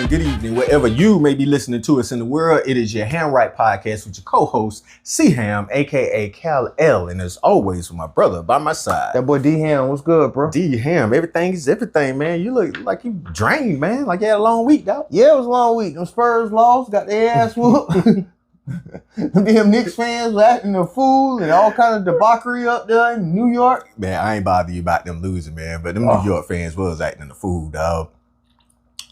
morning, good evening, wherever you may be listening to us in the world. It is your Handwrite Podcast with your co-host, C-Ham, a.k.a. Cal L. And as always, with my brother by my side. That boy D-Ham, what's good, bro? D-Ham, everything is everything, man. You look like you drained, man. Like you had a long week, dog. Yeah, it was a long week. Them Spurs lost, got their ass whooped. Them Knicks fans were acting a fool and all kind of debauchery up there in New York. Man, I ain't bother you about them losing, man. But them New York fans was acting a fool, dog.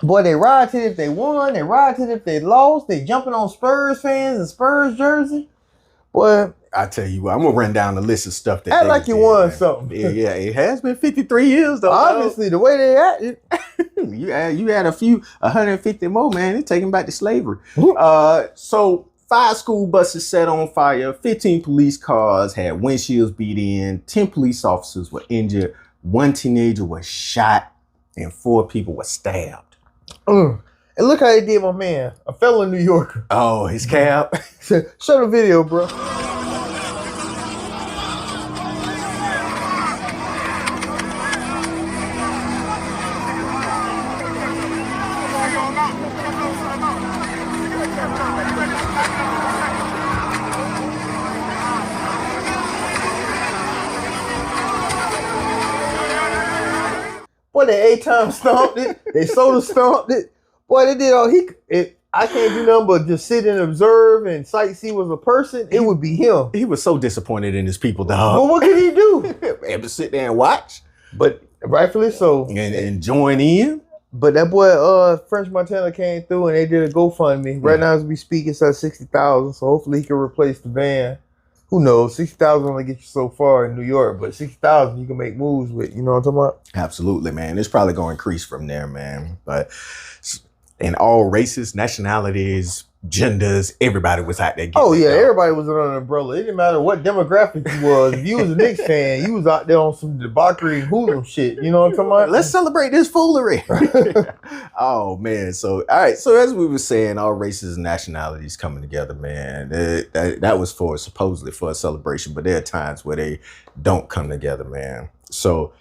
Boy, they rioted if they won. They rioted if they lost. They jumping on Spurs fans and Spurs jersey. Boy, I tell you what, I'm going to run down the list of stuff that act like you won something. Yeah, it has been 53 years, though. Obviously, the way they acted. You had a few, 150 more, man. They're taking back to slavery. So 5 school buses set on fire, 15 police cars had windshields beat in, 10 police officers were injured, 1 teenager was shot, and 4 people were stabbed. And look how they did my man, a fellow New Yorker. Oh, his cab. Show the video, bro. Boy, they 8-time stomped it. They soda stomped it. Boy, they did all I can't do nothing but just sit and observe and sightsee was a person. It would be him. He was so disappointed in his people, dog. Well, what could he do? Have to sit there and watch. But rightfully so. And join in. But that boy, French Montana came through and they did a GoFundMe. Right now as we speak, it's at 60,000. So hopefully he can replace the van. Who knows? 60,000 only get you so far in New York, but 60,000 you can make moves with. You know what I'm talking about? Absolutely, man. It's probably going to increase from there, man. But in all races, nationalities, genders, everybody was out there. Everybody was under an umbrella. It didn't matter what demographic you was. If you was a Knicks fan, you was out there on some debauchery and hoodlum shit. You know what I'm talking about? Let's celebrate this foolery. Oh, man. So, all right. So as we were saying, all races and nationalities coming together, man. That was supposedly for a celebration, but there are times where they don't come together, man. So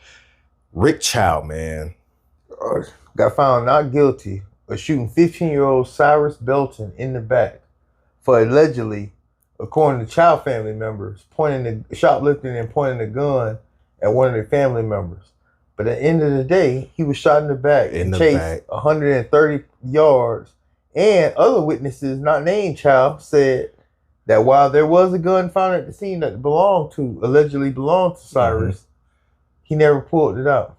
Rick Chow, man. Got found not guilty of shooting 15-year-old Cyrus Belton in the back for allegedly, according to Chow family members, shoplifting and pointing a gun at one of their family members. But at the end of the day, he was shot in the back and chased 130 yards. And other witnesses, not named Chow, said that while there was a gun found at the scene that allegedly belonged to Cyrus, he never pulled it out.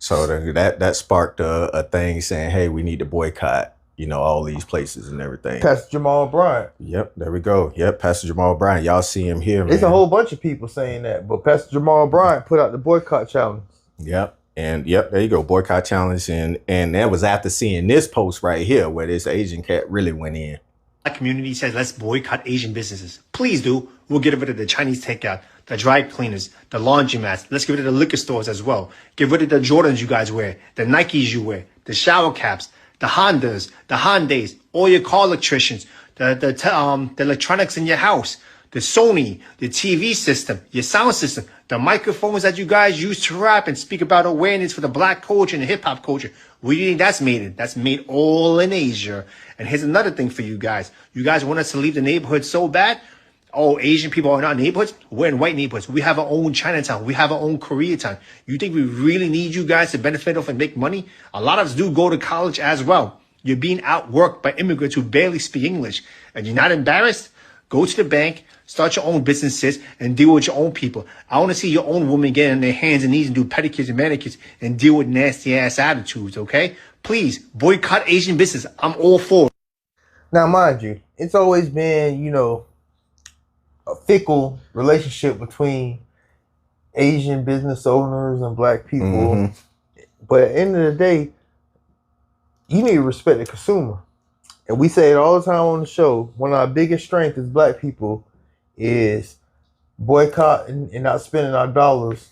So that sparked a thing saying, hey, we need to boycott, all these places and everything. Pastor Jamal Bryant. Yep, there we go. Yep, Pastor Jamal Bryant. Y'all see him here, man. There's a whole bunch of people saying that, but Pastor Jamal Bryant put out the boycott challenge. Yep. And there you go, boycott challenge. And that was after seeing this post right here where this Asian cat really went in. Our community says, let's boycott Asian businesses. Please do. We'll get rid of the Chinese takeout, the dry cleaners, the laundromats. Let's get rid of the liquor stores as well. Get rid of the Jordans you guys wear, the Nikes you wear, the shower caps, the Hondas, the Hyundais, all your car electricians, the electronics in your house, the Sony, the TV system, your sound system, the microphones that you guys use to rap and speak about awareness for the black culture and the hip hop culture. Where do you think that's made in? That's made all in Asia. And here's another thing for you guys. You guys want us to leave the neighborhood so bad? Oh, Asian people are not neighborhoods? We're in white neighborhoods. We have our own Chinatown. We have our own Koreatown. You think we really need you guys to benefit off and make money? A lot of us do go to college as well. You're being outworked by immigrants who barely speak English. And you're not embarrassed? Go to the bank, start your own businesses, and deal with your own people. I want to see your own women get on their hands and knees and do pedicures and manicures and deal with nasty-ass attitudes, okay? Please, boycott Asian business. I'm all for it. Now, mind you, it's always been, a fickle relationship between Asian business owners and black people. Mm-hmm. But at the end of the day, you need to respect the consumer. And we say it all the time on the show. One of our biggest strengths as black people is boycotting and not spending our dollars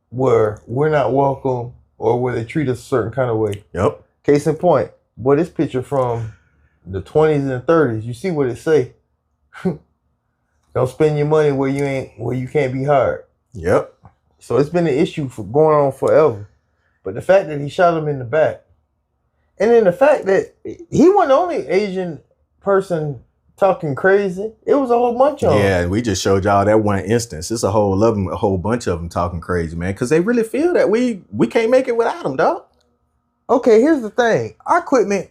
where we're not welcome or where they treat us a certain kind of way. Yep. Case in point, boy, this picture from the 20s and the 30s, you see what it say. Don't spend your money where you can't be hired. Yep. So it's been an issue for going on forever. But the fact that he shot him in the back, And then the fact that he wasn't the only Asian person talking crazy. It was a whole bunch of them. Yeah, we just showed y'all that one instance. It's a whole bunch of them talking crazy, man, because they really feel that we can't make it without them, dog. Okay, here's the thing. Our equipment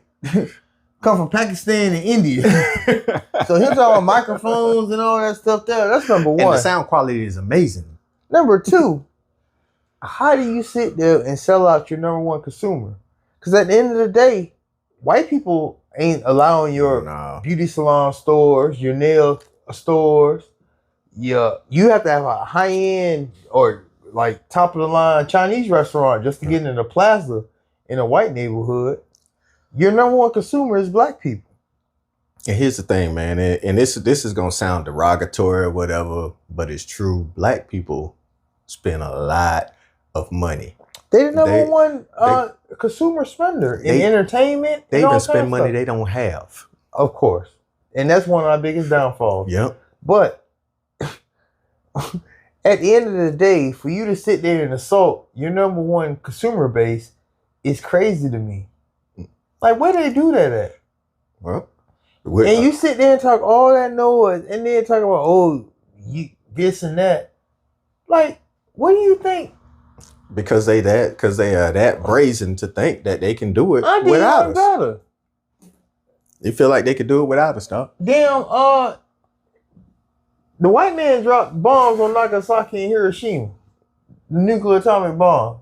come from Pakistan and India. So here's all microphones and all that stuff there. That's number one. And the sound quality is amazing. Number two, how do you sit there and sell out your number one consumer? Because at the end of the day, white people ain't allowing your beauty salon stores, your nail stores. Yeah, you have to have a high end or like top of the line Chinese restaurant just to get into the plaza in a white neighborhood. Your number one consumer is black people. And here's the thing, man, and this is gonna sound derogatory or whatever, but it's true. Black people spend a lot of money. They're the number one consumer spender in entertainment. They even spend money they don't have. Of course. And that's one of our biggest downfalls. Yep. But at the end of the day, for you to sit there and assault your number one consumer base is crazy to me. Like, where do they do that at? Well, and you sit there and talk all that noise and then talk about, oh, you this and that. Like, what do you think? Because they are that brazen to think that they can do it without us. Better. They feel like they could do it without us, dog. Damn, the white man dropped bombs on Nagasaki and Hiroshima. The nuclear atomic bomb.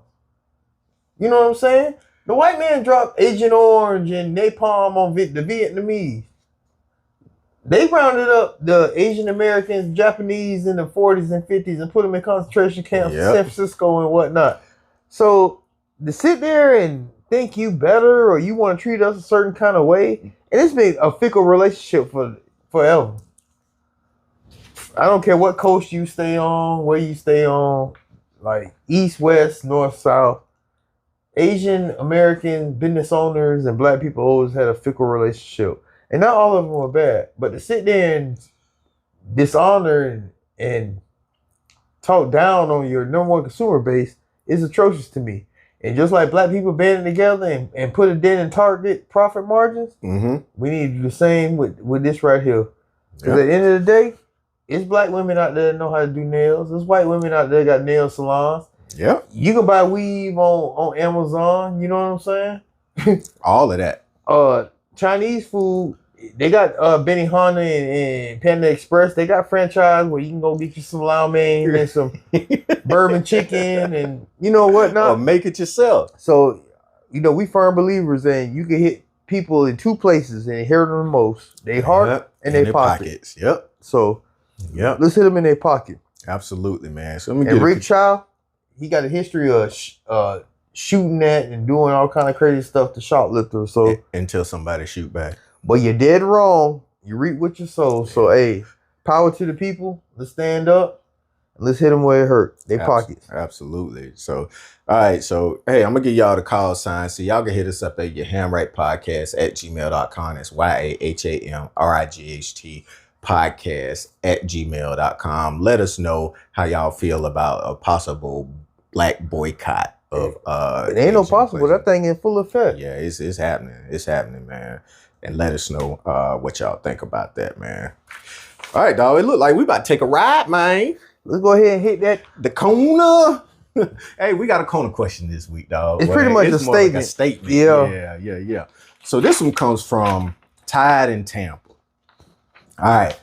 You know what I'm saying? The white man dropped Agent Orange and napalm on the Vietnamese. They rounded up the Asian Americans, Japanese in the 40s and 50s and put them in concentration camps in San Francisco and whatnot. So to sit there and think you better or you want to treat us a certain kind of way, and it's been a fickle relationship for forever. I don't care what coast you stay on, where you stay on, like east, west, north, south. Asian American business owners and black people always had a fickle relationship. And not all of them were bad. But to sit there and dishonor and talk down on your number one consumer base is atrocious to me. And just like black people banding together and put a dent in target profit margins, we need to do the same with this right here. Because at the end of the day, it's black women out there that know how to do nails. There's white women out there that got nail salons. Yeah. You can buy weave on Amazon, you know what I'm saying? All of that. Chinese food, they got Benihana and Panda Express. They got franchise where you can go get you some lao mein and some bourbon chicken and you know whatnot. Or make it yourself. So, you know, we firm believers in you can hit people in two places and hurt them the most. They heart and their pockets. Yep. So, let's hit them in their pocket. Absolutely, man. So let me and Rick Child, he got a history of shooting at and doing all kind of crazy stuff to shoplifters. So until somebody shoot back. But you're dead wrong. You reap what you sow. So hey, power to the people. Let's stand up. And let's hit them where it hurt. Their pockets. Absolutely. So all right. So hey, I'm gonna give y'all the call sign. So y'all can hit us up at your Hamright Podcast at gmail.com. That's YAHAMRIGHT podcast at gmail.com. Let us know how y'all feel about a possible black boycott of it ain't no possible. That thing in full effect. Yeah, it's happening. It's happening, man. And let us know what y'all think about that, man. All right, dog. It look like we about to take a ride, man. Let's go ahead and hit the Kona. Hey, we got a Kona question this week, dog. It's pretty much a statement. Like a statement. Yeah. So this one comes from Tide in Tampa. All right.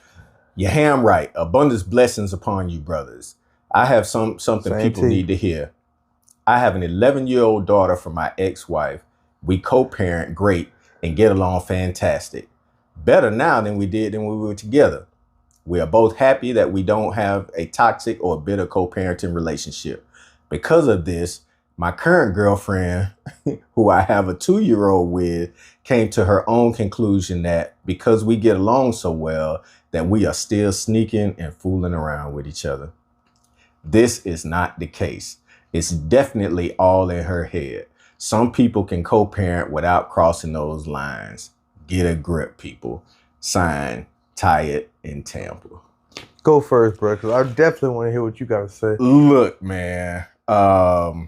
Your Hamright. Abundance blessings upon you, brothers. I have something people need to hear. I have an 11-year-old daughter from my ex-wife. We co-parent great and get along fantastic. Better now than we did when we were together. We are both happy that we don't have a toxic or bitter co-parenting relationship. Because of this, my current girlfriend, who I have a 2-year-old with, came to her own conclusion that because we get along so well, that we are still sneaking and fooling around with each other. This is not the case. It's definitely all in her head. Some people can co-parent without crossing those lines. Get a grip, people. Signed, Tired in Tampa. Go first, bro, because I definitely want to hear what you got to say. Look, man. I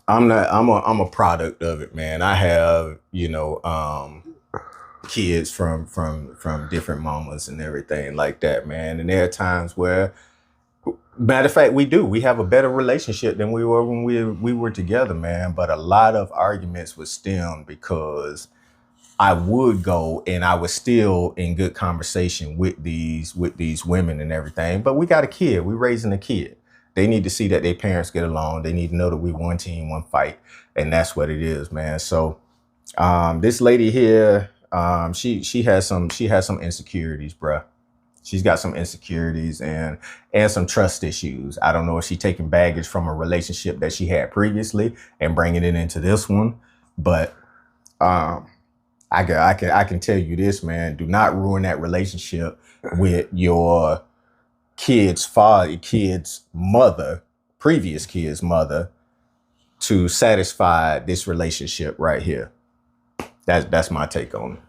I'm a product of it, man. I have, kids from different mamas and everything like that, man. And there are times where, matter of fact, we have a better relationship than we were when we were together, man. But a lot of arguments would stem because I would go and I was still in good conversation with these women and everything. But we got a kid. We're raising a kid. They need to see that their parents get along. They need to know that we one team, one fight. And that's what it is, man. So this lady here, she has some insecurities, bruh. She's got some insecurities and some trust issues. I don't know if she's taking baggage from a relationship that she had previously and bringing it into this one. But I can tell you this, man. Do not ruin that relationship with your kid's father, previous kid's mother, to satisfy this relationship right here. That's my take on it.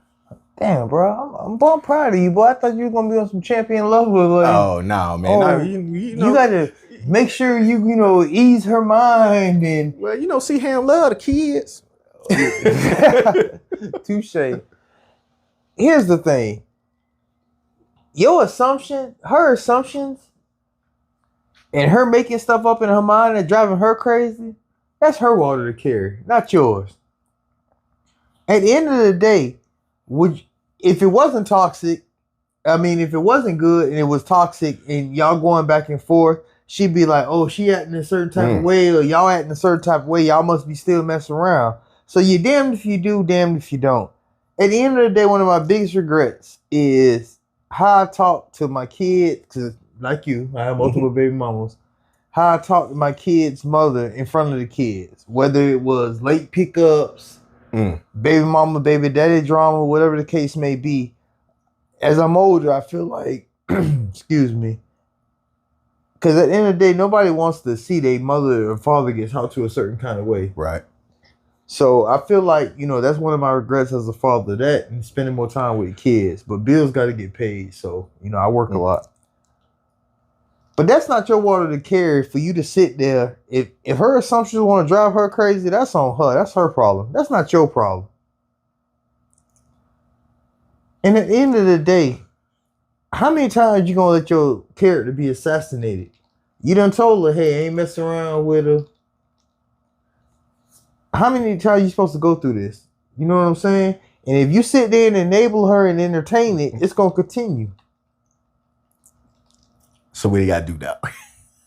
Damn, bro, I'm proud of you, boy. I thought you were gonna be on some champion level. Like, oh no, man! No, you gotta make sure you ease her mind and. Well, see, Ham love the kids. Touche. Here's the thing. Her assumptions, and her making stuff up in her mind and driving her crazy, that's her water to carry, not yours. At the end of the day, if it wasn't toxic, if it wasn't good and it was toxic and y'all going back and forth, she'd be like, oh, she acting a certain type of way, or y'all acting a certain type of way, y'all must be still messing around. So you're damned if you do, damned if you don't. At the end of the day, one of my biggest regrets is how I talk to my kids, because like you, I have multiple baby mamas, how I talk to my kid's mother in front of the kids, whether it was late pickups, baby mama, baby daddy drama, whatever the case may be. As I'm older, I feel like, excuse me, because at the end of the day, nobody wants to see their mother or father get talked to a certain kind of way. Right. So I feel like, that's one of my regrets as a father, that and spending more time with kids. But bills got to get paid. So, I work a lot. But that's not your water to carry for you to sit there. If her assumptions want to drive her crazy, that's on her. That's her problem. That's not your problem. And at the end of the day, how many times you going to let your character be assassinated? You done told her, hey, I ain't messing around with her. How many times you supposed to go through this? You know what I'm saying? And if you sit there and enable her and entertain it, it's going to continue. So what do you got to do now?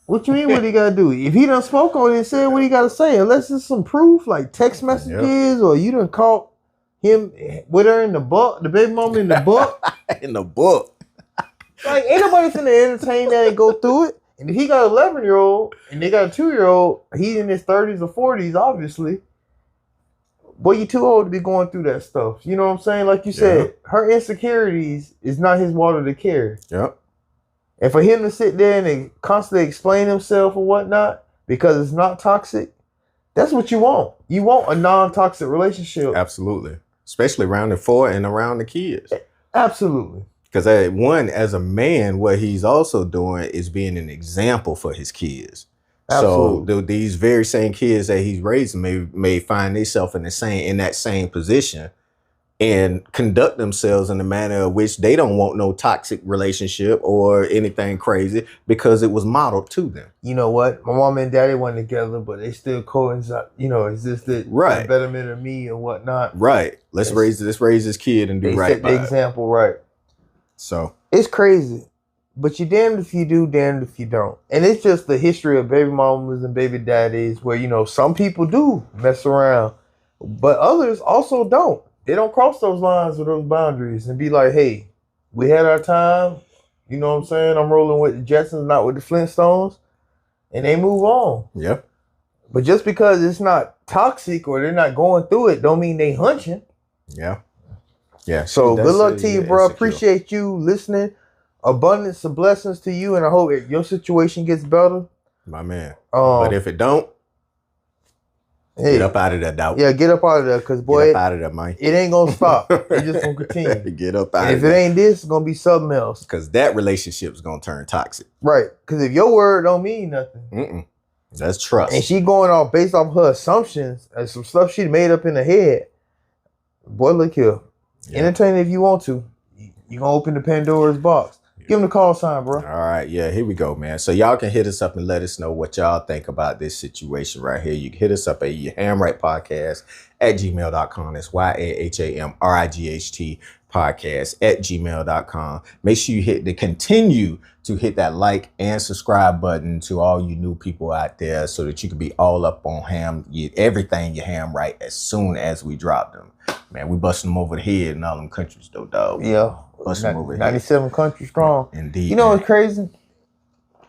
What you mean what he got to do? If he done spoke on it and said what he got to say, unless it's some proof, like text messages, or you done caught him with her in the book, the baby mama in the book. In the book. Like, ain't nobody finna entertain that and go through it. And if he got an 11-year-old and they got a 2-year-old, he's in his 30s or 40s, obviously. Boy, you too old to be going through that stuff. You know what I'm saying? Like you said, her insecurities is not his water to carry. Yep. And for him to sit there and constantly explain himself or whatnot, because it's not toxic, that's what you want. You want a non-toxic relationship. Absolutely. Especially around the 4 and around the kids. Absolutely. Because as a man, what he's also doing is being an example for his kids. Absolutely. So these very same kids that he's raising may find themselves in that same position and conduct themselves in a manner of which they don't want no toxic relationship or anything crazy because it was modeled to them. You know what? My mom and daddy weren't together, but they still coexist. Existed for the betterment of me and whatnot. Right. Let's raise this kid and do right by the example, right? So it's crazy. But you're damned if you do, damned if you don't. And it's just the history of baby mamas and baby daddies where, some people do mess around, but others also don't. They don't cross those lines or those boundaries and be like, hey, we had our time. You know what I'm saying? I'm rolling with the Jetsons, not with the Flintstones. And they move on. Yep. But just because it's not toxic or they're not going through it, don't mean they hunching. Yeah. Yeah. So good luck to you, bro. Appreciate you listening. Abundance of blessings to you, and I hope your situation gets better. My man. But if it don't, get up out of that doubt. Yeah, get up out of there, because boy, get up out of there, man. It ain't gonna stop. It's just gonna continue. Get up out and of if it ain't this, it's gonna be something else. Because that relationship is gonna turn toxic. Right. Because if your word don't mean nothing, That's trust. And she going off based off her assumptions and some stuff she made up in her head. Boy, look here. Yeah. Entertain if you want to. You gonna open the Pandora's box. Give him the call sign, bro. All right, yeah, here we go, man. So y'all can hit us up and let us know what y'all think about this situation right here. You can hit us up at yahamrightpodcast@gmail.com. That's YAHAMRIGHT podcast@gmail.com. Make sure you continue to hit that like and subscribe button to all you new people out there so that you can be all up on everything you ham right as soon as we drop them. Man, we busting them over the head in all them countries though, dog. Yeah. Busting them over the 97 head. countries strong. Indeed. You know what's crazy?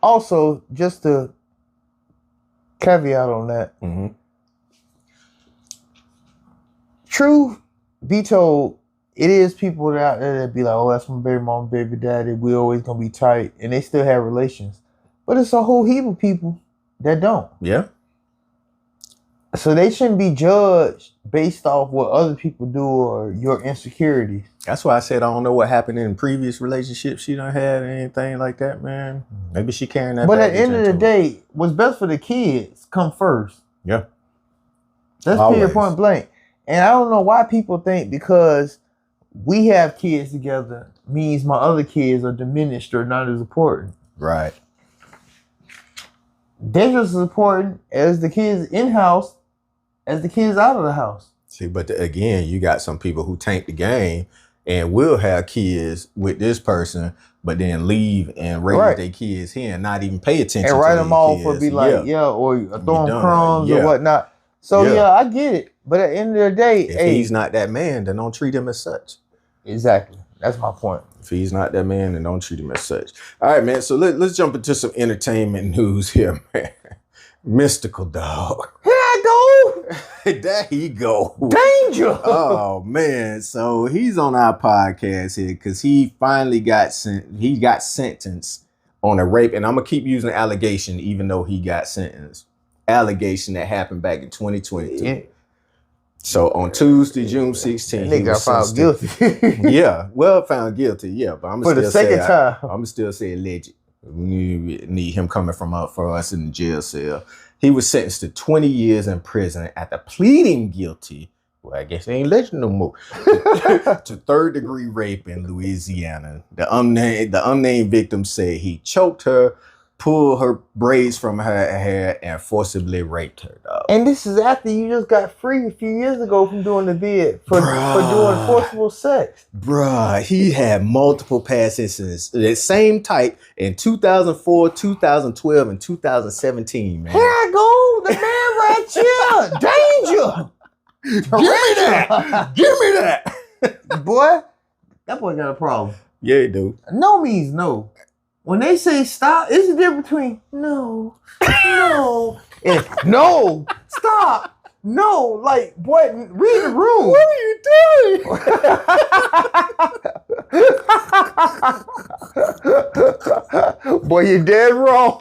Also, just to caveat on that. Mm-hmm. Truth be told, it is people out there that be like, oh, that's my baby mama, baby daddy. We always gonna be tight. And they still have relations. But it's a whole heap of people that don't. Yeah. So they shouldn't be judged based off what other people do or your insecurities. That's why I said I don't know what happened in previous relationships she done had or anything like that, man. Maybe she carrying that. But at the end of the day, what's best for the kids come first. Yeah. That's period, point blank. And I don't know why people think because we have kids together means my other kids are diminished or not as important. Right. They're just as important as the kids in-house as the kids out of the house. See, but again, you got some people who tank the game and will have kids with this person, but then leave and raise their kids here and not even pay attention and write them off kids. or be like, or throw them crumbs or whatnot. So I get it. But at the end of the day, if he's not that man, then don't treat him as such. Exactly. That's my point. If he's not that man, then don't treat him as such. All right, man. So let's jump into some entertainment news here, man. Mystikal, dog. Here I go. There he go. Danger. Oh man. So he's on our podcast here because he finally got sentenced on a rape. And I'm gonna keep using allegation, even though he got sentenced. Allegation that happened back in 2022. Yeah. So on Tuesday, June 16th, he got found guilty. Found guilty. Yeah, but I'm for the second time. I'm still say alleged. We need him coming for us in the jail cell. He was sentenced to 20 years in prison after pleading guilty. Well, I guess they ain't legend no more. To third-degree rape in Louisiana. The unnamed victim said he choked her, pulled her braids from her hair, and forcibly raped her, dog. And this is after you just got free a few years ago from doing the bid for doing forcible sex. Bruh, he had multiple past incidents, the same type in 2004, 2012, and 2017, man. Here I go, the man right here. Danger. Give me that. Give me that. Boy, that boy got a problem. Yeah, he do. No means no. When they say stop, it's the difference between no, and no, stop, no. Like, boy, read the room. What are you doing? Boy, you're dead wrong.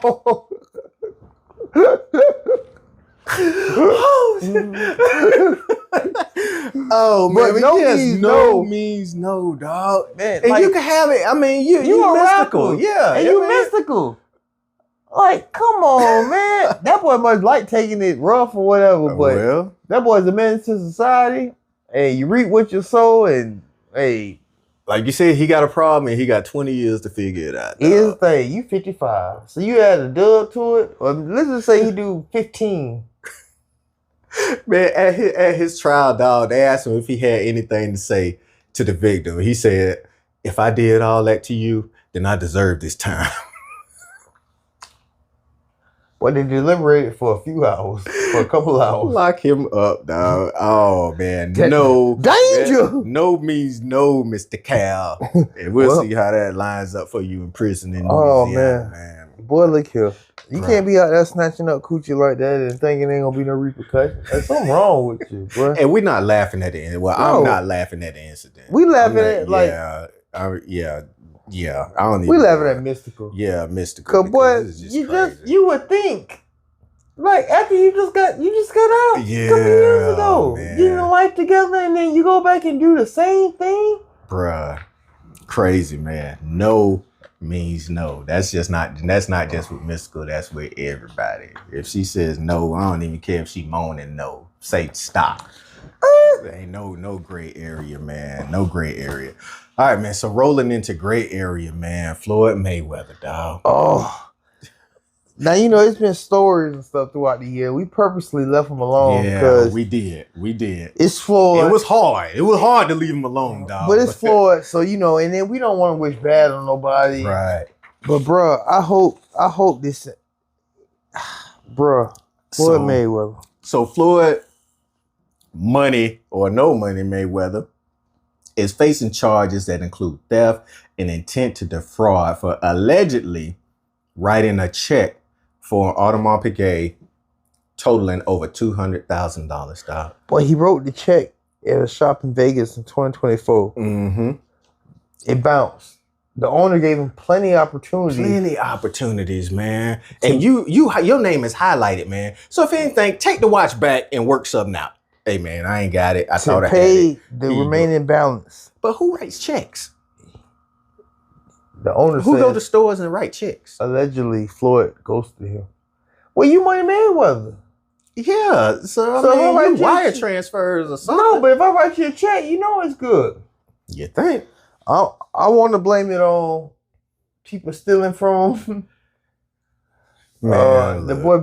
Oh man, no means no means no, dog. Man, and like, you can have it. I mean, you mystical, yeah, and you mystical. Like, come on, man. That boy must like taking it rough or whatever, but that boy's a menace to society. Hey, you reap what you sow, and hey, like you said, he got a problem, and he got 20 years to figure it out. Here's the thing: you 55, so you add a dub to it, or let's just say he do 15. Man, at his trial, dog, they asked him if he had anything to say to the victim. He said, if I did all that to you, then I deserve this time. Well, they deliberated for a few hours, for a couple hours. Lock him up, dog. Oh, man. No. Danger! Man, no means no, Mystikal. And we'll see how that lines up for you in prison in Louisiana, man. Boy, look here. You can't be out there snatching up coochie like that and thinking ain't gonna be no repercussions. There's something wrong with you, bro. And we're not laughing at the incident. Well, no. I'm not laughing at the incident. We laughing at like yeah. I don't even. We laughing at Mystikal. Yeah, Mystikal. Cause boy, you would think like after you just got out a couple years ago, getting a life together, and then you go back and do the same thing, bruh. Crazy, man. No means no. That's not just with Mystical, that's with everybody. If she says no, I don't even care if she moaning no. Say stop. There ain't no gray area, man. No gray area. All right, man. So rolling into gray area, man. Floyd Mayweather, dog. Oh. Now, you know, it's been stories and stuff throughout the year. We purposely left him alone because we did. It's Floyd. It was hard. It was hard to leave him alone, dog. But it's Floyd, so you know, and then we don't want to wish bad on nobody. Right. But bruh, I hope this Floyd Mayweather. So Floyd, money or no money Mayweather, is facing charges that include theft and intent to defraud for allegedly writing a check for an Audemars Piguet totaling over $200,000, dog. Boy, he wrote the check at a shop in Vegas in 2024. Mm-hmm. It bounced. The owner gave him plenty of opportunities. Plenty opportunities, man. And your name is highlighted, man. So if anything, take the watch back and work something out. Hey, man, I ain't got it. I thought I had it. The remaining balance. But who writes checks? The owner Who go to stores and write checks? Allegedly, Floyd ghosted him. Well, you Money Mayweather. Yeah. So I mean, you wire transfers or something. No, but if I write you a check, you know it's good. You think? I want to blame it on people stealing from him. Man, the boy,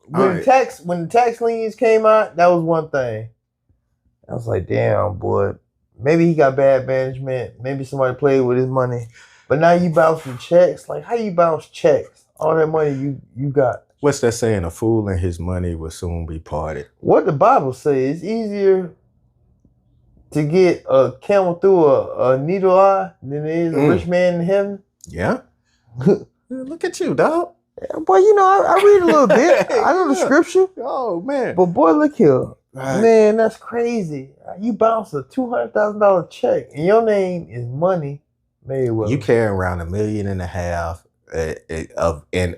when the tax liens came out, that was one thing. I was like, damn, boy, maybe he got bad management. Maybe somebody played with his money. But now you bouncing checks. Like, how you bounce checks? All that money you got. What's that saying? A fool and his money will soon be parted. What the Bible says, it's easier to get a camel through a needle eye than it is a rich man in heaven. Yeah. Look at you, dog. Boy, you know, I read a little bit. I know the scripture. Oh, man. But boy, look here. Right. Man, that's crazy. You bounce a $200,000 check and your name is Money Mayweather. You carry around $1.5 million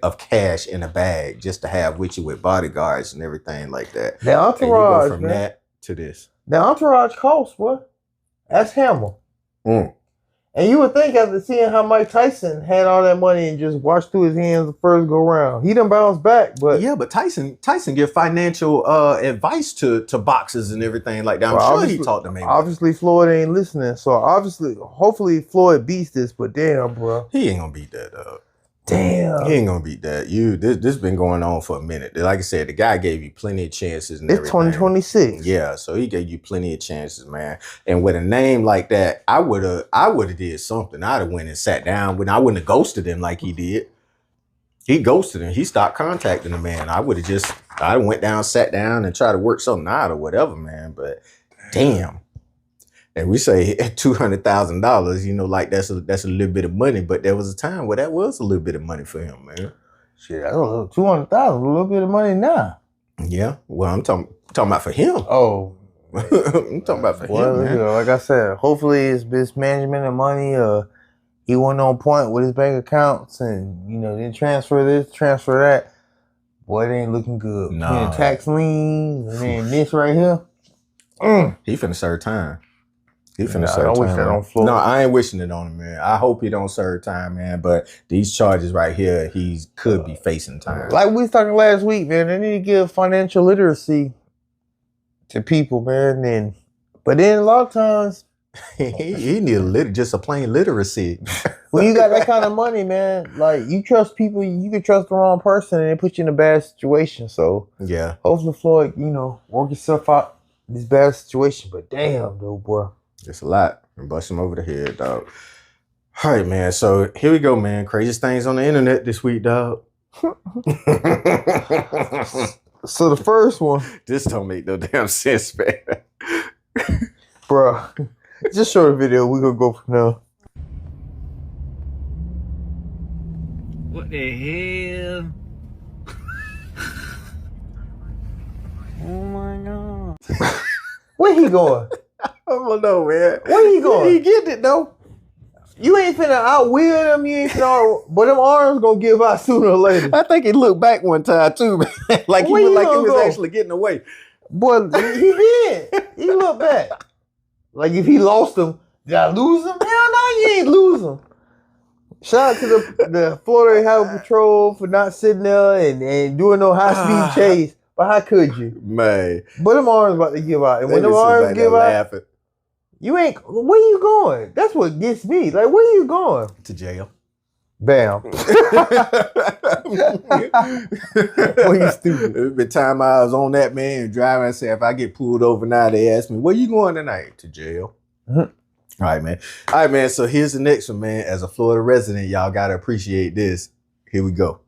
of cash in a bag just to have with you with bodyguards and everything like that. The entourage, and you go from that to this. The entourage costs, what? That's Hammer. Mm. And you would think after seeing how Mike Tyson had all that money and just washed through his hands the first go round, he done bounced back. But yeah, but Tyson give financial advice to boxers and everything like that. I'm sure he talked to me. Obviously, Floyd ain't listening. So hopefully Floyd beats this. But damn, bro, he ain't gonna beat that up. Damn, he ain't gonna beat that. This been going on for a minute. Like I said, the guy gave you plenty of chances. And it's everything. 2026. Yeah, so he gave you plenty of chances, man. And with a name like that, I would have did something. I'd have went and sat down. I wouldn't have ghosted him like he did. He ghosted him. He stopped contacting the man. I went down, sat down, and tried to work something out or whatever, man. But damn. And we say $200,000, you know, like that's a little bit of money, but there was a time where that was a little bit of money for him, man. Shit, I don't know, $200,000, a little bit of money now. Yeah, well, I'm talking about for him. Oh, I'm talking about for him, man. You know, like I said, hopefully it's mismanagement of money. He wasn't on point with his bank accounts, and you know, then transfer this, transfer that. Boy, it ain't looking good. No, tax liens, and then this right here. He finna serve time. He finna I serve don't time. wish that on Floyd. No, I ain't wishing it on him, man. I hope he don't serve time, man. But these charges right here, he could be facing time. Like we was talking last week, man. They need to give financial literacy to people, man. But then a lot of times he need just a plain literacy. When you got that kind of money, man, like you trust people, you can trust the wrong person, and it puts you in a bad situation. So yeah, hopefully Floyd, you know, work yourself out this bad situation. But damn, though, boy. It's a lot. And bust him over the head, dog. All right, man. So here we go, man. Craziest things on the internet this week, dog. So the first one. This don't make no damn sense, man. Bro, just show the video. We're going to go from there. What the hell? Oh my God. Where he going? I don't know, man. Where he going? He getting it, though. You ain't finna outwheel him. You ain't finna but them arms gonna give out sooner or later. I think he looked back one time, too, man. Like he was actually getting away. Boy, he did. He looked back. Like if he lost him, Did I lose them? Hell no, you ain't lose them. Shout out to the Florida Highway Patrol for not sitting there and doing no high-speed chase. But how could you? Man. But them arms about to give out. And when They them be sitting arms back give there out, laughing. you ain't, where you going? That's what gets me. Like, where you going? To jail. Bam. Boy, you stupid. Every time I was on that, man, driving, I said, if I get pulled over now, they ask me, where you going tonight? To jail. Mhm. All right, man. So here's the next one, man. As a Florida resident, y'all got to appreciate this. Here we go.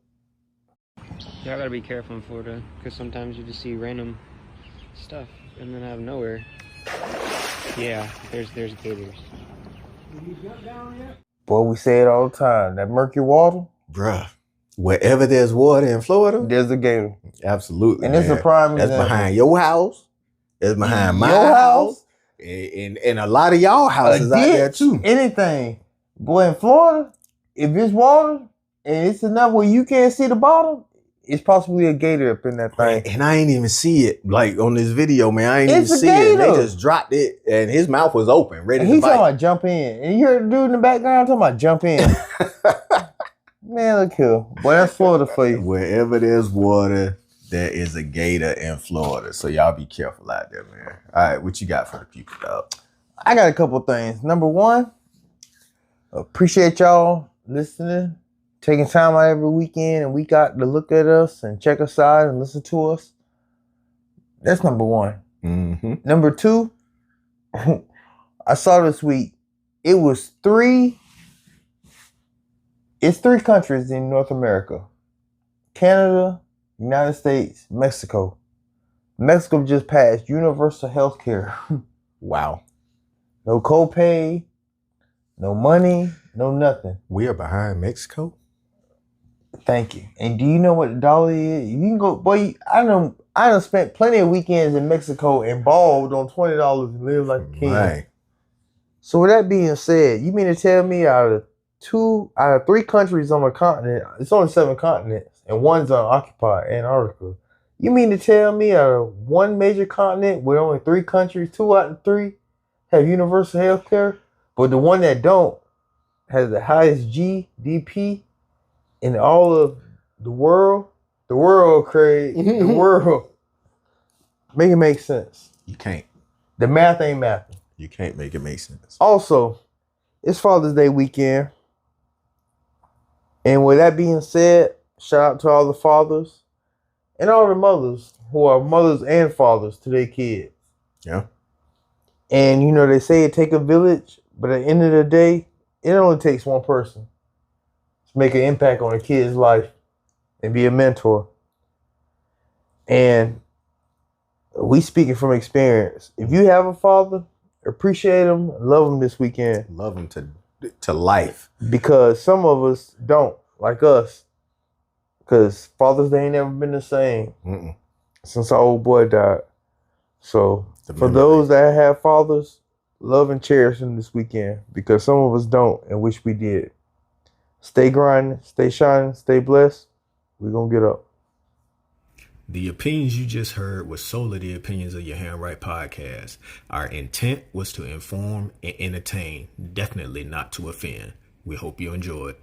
Y'all gotta be careful in Florida, because sometimes you just see random stuff, and then out of nowhere, yeah, there's gators. Boy, we say it all the time. That murky water, Bruh. Wherever there's water in Florida, there's a gator. absolutely. And it's a prime That's example. behind your house. It's behind my Your house. And a lot of y'all houses out there too. Anything. Boy, in Florida, if it's water and it's enough where you can't see the bottom, it's possibly a gator up in that thing. And I ain't even see it. Like on this video, man, I ain't even It's a see it. And they gator. just dropped it and his mouth was open, ready And to he's talking bite. about jump in. And you hear the dude in the background talking about jump in. Man, look here. Boy, that's Florida for you. Wherever there's water, there is a gator in Florida. So y'all be careful out there, man. All right, what you got for the people, dog? I got a couple things. Number one, appreciate y'all listening, taking time out every weekend and week out to look at us and check us out and listen to us. That's number one. Mm-hmm. Number two, I saw this week, it's three countries in North America. Canada, United States, Mexico. Mexico just passed universal health care. Wow. No copay, no money, no nothing. We are behind Mexico. Thank you. And do you know what the dollar is? You can go, boy. I done spent plenty of weekends in Mexico and balled on $20 and live like a king. Right. So with that being said, you mean to tell me out of three countries on the continent, it's only 7 continents, and one's unoccupied, Antarctica. You mean to tell me out of one major continent with only 3 countries, 2 out of 3 have universal health care, but the one that don't has the highest GDP in all of the world? The world, Craig. The world. Make it make sense. You can't. The math ain't mathing. You can't make it make sense. Also, it's Father's Day weekend. And with that being said, shout out to all the fathers and all the mothers who are mothers and fathers to their kids. Yeah. And you know, they say it take a village, but at the end of the day, it only takes one person to make an impact on a kid's life and be a mentor. And we speaking from experience. If you have a father, appreciate him, love him this weekend. Love them to life. Because some of us don't, like us. Because Father's Day ain't never been the same since our old boy died. So for those that have fathers, love and cherish them this weekend. Because some of us don't and wish we did. Stay grinding, stay shining, stay blessed. We're going to get up. The opinions you just heard were solely the opinions of your Handwrite podcast. Our intent was to inform and entertain, definitely not to offend. We hope you enjoyed.